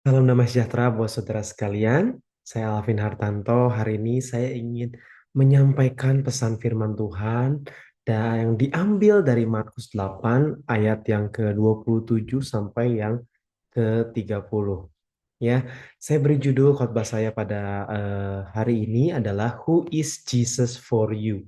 Salam damai sejahtera buat saudara sekalian. Saya Alvin Hartanto. Hari ini saya ingin menyampaikan pesan firman Tuhan dan yang diambil dari Markus 8 ayat yang ke-27 sampai yang ke-30. Ya, saya beri judul khotbah saya pada hari ini adalah Who is Jesus for you?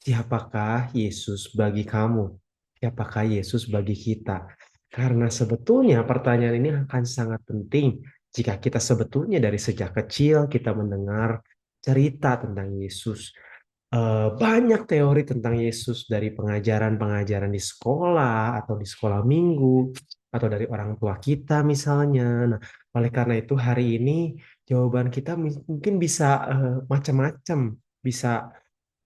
Siapakah Yesus bagi kamu? Siapakah Yesus bagi kita? Karena sebetulnya pertanyaan ini akan sangat penting jika kita sebetulnya dari sejak kecil kita mendengar cerita tentang Yesus. Banyak teori tentang Yesus dari pengajaran-pengajaran di sekolah atau di sekolah minggu atau dari orang tua kita misalnya. Nah, oleh karena itu hari ini jawaban kita mungkin bisa macam-macam, bisa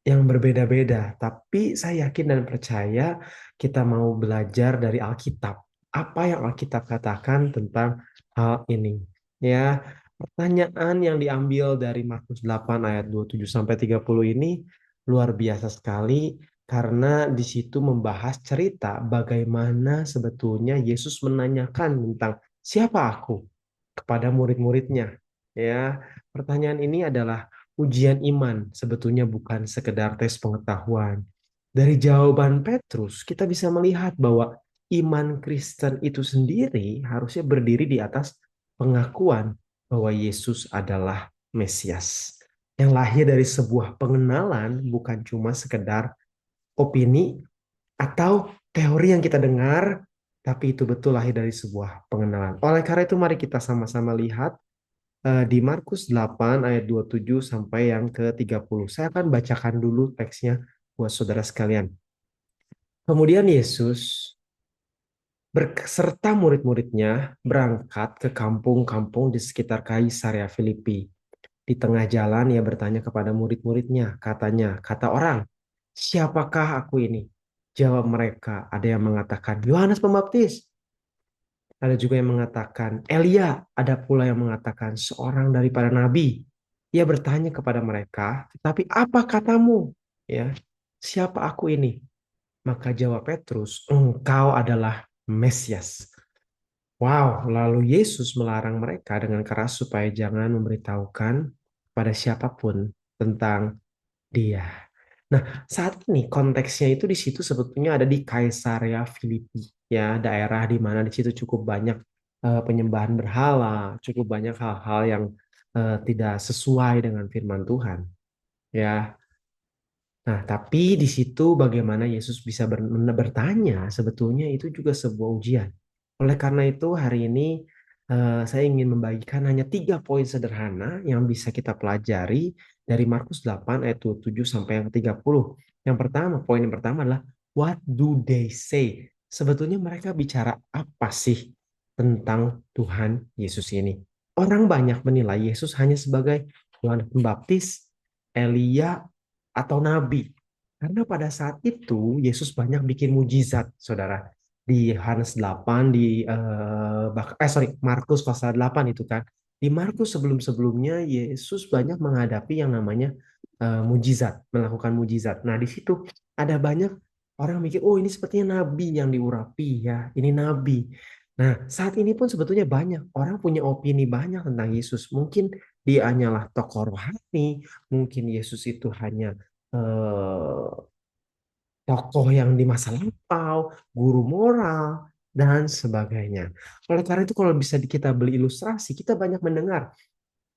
yang berbeda-beda. Tapi saya yakin dan percaya kita mau belajar dari Alkitab. Apa yang Alkitab katakan tentang hal ini? Ya, pertanyaan yang diambil dari Markus 8 ayat 27 sampai 30 ini luar biasa sekali karena di situ membahas cerita bagaimana sebetulnya Yesus menanyakan tentang siapa aku kepada murid-muridnya. Ya, pertanyaan ini adalah ujian iman, sebetulnya bukan sekedar tes pengetahuan. Dari jawaban Petrus, kita bisa melihat bahwa iman Kristen itu sendiri harusnya berdiri di atas pengakuan bahwa Yesus adalah Mesias. Yang lahir dari sebuah pengenalan bukan cuma sekedar opini atau teori yang kita dengar, tapi itu betul lahir dari sebuah pengenalan. Oleh karena itu mari kita sama-sama lihat di Markus 8 ayat 27 sampai yang ke-30. Saya akan bacakan dulu teksnya buat saudara sekalian. Kemudian Yesus berserta murid-muridnya berangkat ke kampung-kampung di sekitar Kaisarea Filipi. Di tengah jalan ia bertanya kepada murid-muridnya, katanya, kata orang, siapakah aku ini? Jawab mereka, ada yang mengatakan Yohanes Pembaptis, ada juga yang mengatakan Elia, ada pula yang mengatakan seorang daripada nabi. Ia bertanya kepada mereka, "Tetapi apa katamu?" Ya, siapa aku ini? Maka jawab Petrus, "Engkau adalah Mesias." Wow, lalu Yesus melarang mereka dengan keras supaya jangan memberitahukan pada siapapun tentang dia. Nah, saat ini konteksnya itu di situ sebetulnya ada di Kaisarea Filipi, ya, daerah di mana di situ cukup banyak penyembahan berhala, cukup banyak hal-hal yang tidak sesuai dengan firman Tuhan, ya. Nah, tapi di situ bagaimana Yesus bisa bertanya sebetulnya itu juga sebuah ujian. Oleh karena itu hari ini saya ingin membagikan hanya 3 poin sederhana yang bisa kita pelajari dari Markus 8 ayat 27 sampai yang 30. Yang pertama, poin yang pertama adalah what do they say? Sebetulnya mereka bicara apa sih tentang Tuhan Yesus ini? Orang banyak menilai Yesus hanya sebagai Yohanes Pembaptis, Elia, atau nabi. Karena pada saat itu Yesus banyak bikin mujizat, saudara. Di Yohanes 8, Markus pasal 8 itu kan. Di Markus sebelum-sebelumnya Yesus banyak menghadapi yang namanya mujizat, melakukan mujizat. Nah, di situ ada banyak orang mikir, oh ini sepertinya nabi yang diurapi ya, ini nabi. Nah, saat ini pun sebetulnya banyak orang punya opini banyak tentang Yesus. Mungkin dia hanyalah tokoh rohani, mungkin Yesus itu hanya eh, tokoh yang di masa lampau, guru moral, dan sebagainya. Oleh karena itu kalau bisa kita beli ilustrasi, kita banyak mendengar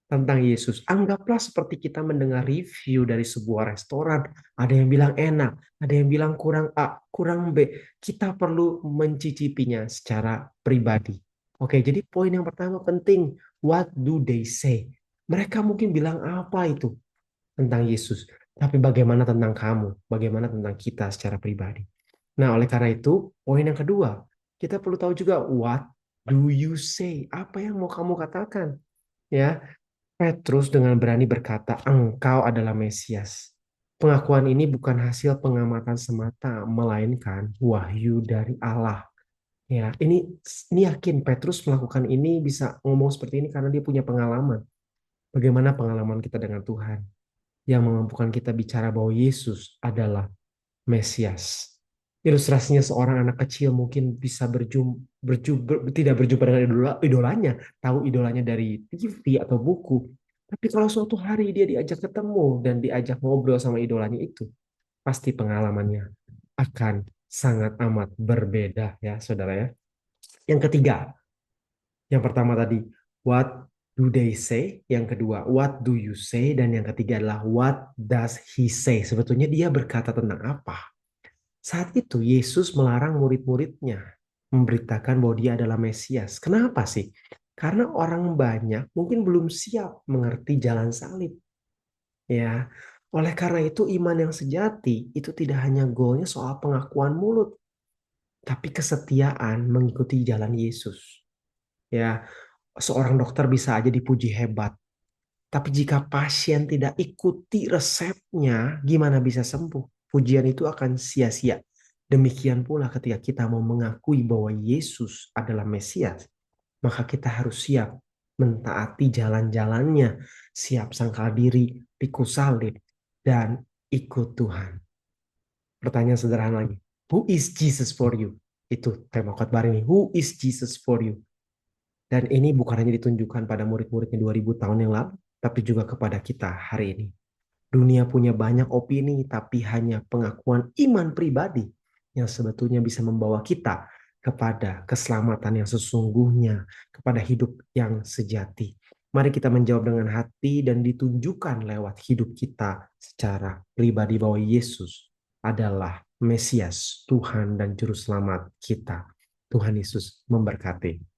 tentang Yesus. Anggaplah seperti kita mendengar review dari sebuah restoran. Ada yang bilang enak, ada yang bilang kurang A, kurang B. Kita perlu mencicipinya secara pribadi. Oke, jadi poin yang pertama penting. What do they say? Mereka mungkin bilang apa itu tentang Yesus. Tapi bagaimana tentang kamu? Bagaimana tentang kita secara pribadi? Nah, oleh karena itu, poin yang kedua, kita perlu tahu juga what do you say? Apa yang mau kamu katakan? Ya, Petrus dengan berani berkata, "Engkau adalah Mesias." Pengakuan ini bukan hasil pengamatan semata, melainkan wahyu dari Allah. Ya, ini yakin Petrus melakukan ini bisa ngomong seperti ini karena dia punya pengalaman. Bagaimana pengalaman kita dengan Tuhan yang memampukan kita bicara bahwa Yesus adalah Mesias. Ilustrasinya seorang anak kecil mungkin bisa tidak berjumpa dengan idolanya, tahu idolanya dari TV atau buku. Tapi kalau suatu hari dia diajak ketemu dan diajak ngobrol sama idolanya itu, pasti pengalamannya akan sangat amat berbeda ya, saudara ya. Yang ketiga, yang pertama tadi, what do they say? Yang kedua, what do you say? Dan yang ketiga adalah what does he say? Sebetulnya dia berkata tentang apa? Saat itu Yesus melarang murid-muridnya memberitakan bahwa dia adalah Mesias. Kenapa sih? Karena orang banyak mungkin belum siap mengerti jalan salib. Ya, oleh karena itu iman yang sejati itu tidak hanya goalnya soal pengakuan mulut, tapi kesetiaan mengikuti jalan Yesus. Ya, seorang dokter bisa aja dipuji hebat, tapi jika pasien tidak ikuti resepnya, gimana bisa sembuh? Pujian itu akan sia-sia. Demikian pula ketika kita mau mengakui bahwa Yesus adalah Mesias, maka kita harus siap mentaati jalan-jalannya, siap sangkal diri, pikul salib, dan ikut Tuhan. Pertanyaan sederhana lagi. Who is Jesus for you? Itu tema khotbah ini. Who is Jesus for you? Dan ini bukan hanya ditunjukkan pada murid-muridnya 2000 tahun yang lalu, tapi juga kepada kita hari ini. Dunia punya banyak opini, tapi hanya pengakuan iman pribadi yang sebetulnya bisa membawa kita kepada keselamatan yang sesungguhnya, kepada hidup yang sejati. Mari kita menjawab dengan hati dan ditunjukkan lewat hidup kita secara pribadi bahwa Yesus adalah Mesias, Tuhan dan Juru Selamat kita. Tuhan Yesus memberkati.